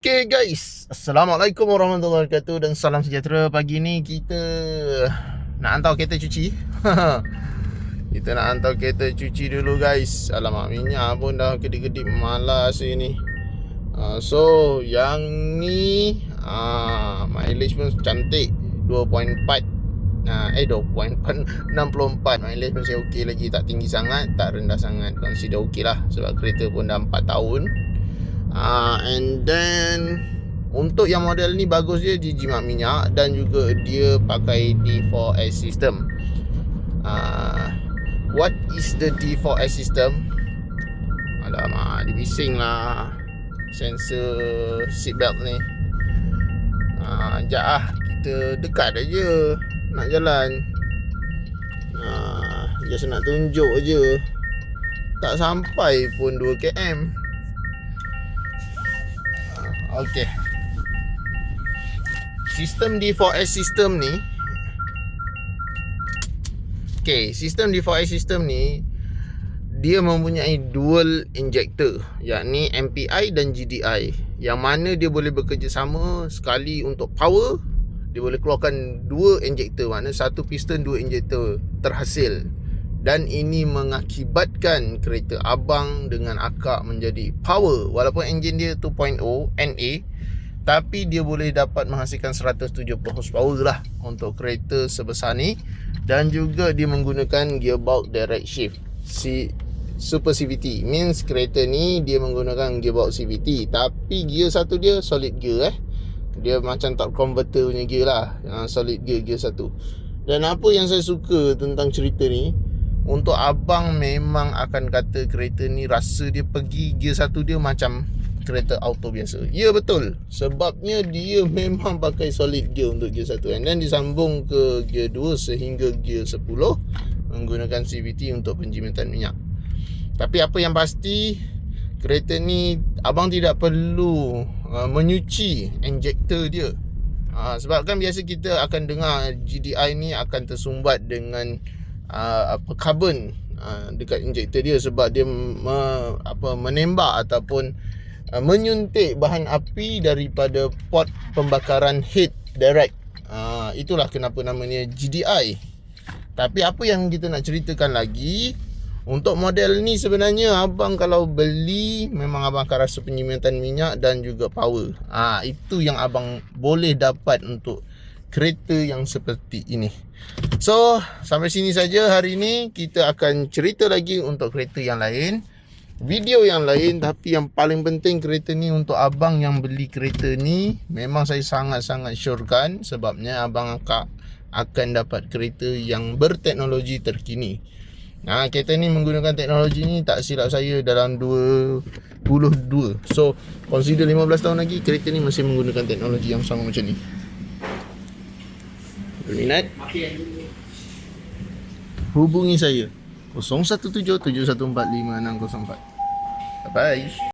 Okay guys, Assalamualaikum warahmatullahi wabarakatuh dan salam sejahtera. Pagi ni kita nak hantar kereta cuci. Kita nak hantar kereta cuci dulu guys. Alamak, minyak pun dah kedip-kedip, malas ini. So yang ni mileage pun cantik 2.4. 2.4 64 mileage masih okey lagi, tak tinggi sangat, tak rendah sangat, consider okey lah sebab kereta pun dah 4 tahun. And then untuk yang model ni bagus dia jimat minyak dan juga dia pakai D4S system. What is the D4S system? Alamak, dia bising lah sensor seatbelt ni. Sekejap kita dekat aja nak jalan. Just nak tunjuk aja, tak sampai pun 2 km. Okay, sistem D4S system ni, sistem D4S system ni dia mempunyai dual injector, yakni MPI dan GDI, yang mana dia boleh bekerjasama. Sekali untuk power, dia boleh keluarkan 2 injector, maknanya 1 piston 2 injector terhasil. Dan ini mengakibatkan kereta abang dengan akak menjadi power. Walaupun enjin dia 2.0 NA, tapi dia boleh dapat menghasilkan 170 horsepower lah untuk kereta sebesar ni. Dan juga dia menggunakan gearbox direct shift Super CVT. Means kereta ni dia menggunakan gearbox CVT, tapi gear satu dia solid gear. Dia macam top converter punya gear lah, solid gear, gear satu. Dan apa yang saya suka tentang cerita ni, untuk abang memang akan kata kereta ni rasa dia pergi gear satu dia macam kereta auto biasa. Ya betul, sebabnya dia memang pakai solid gear untuk gear satu, and then disambung ke gear 2 sehingga gear 10 menggunakan CVT untuk penjimatan minyak. Tapi apa yang pasti, kereta ni abang tidak perlu menyuci injektor dia. Sebab kan biasa kita akan dengar GDI ni akan tersumbat dengan karbon dekat injektor dia, sebab dia menembak ataupun menyuntik bahan api daripada pot pembakaran head direct. Itulah kenapa namanya GDI. Tapi apa yang kita nak ceritakan lagi, untuk model ni sebenarnya abang kalau beli, memang abang akan rasa penjimatan minyak dan juga power. Itu yang abang boleh dapat untuk kereta yang seperti ini. So sampai sini saja hari ini. Kita akan cerita lagi untuk kereta yang lain, video yang lain. Tapi yang paling penting, kereta ni untuk abang yang beli kereta ni, memang saya sangat-sangat syorkan, sebabnya abang akan dapat kereta yang berteknologi terkini. Kereta ni menggunakan teknologi ni, tak silap saya dalam 22. So consider 15 tahun lagi kereta ni masih menggunakan teknologi yang sama macam ni. Berminat? Hubungi saya 0177145604. Bye bye.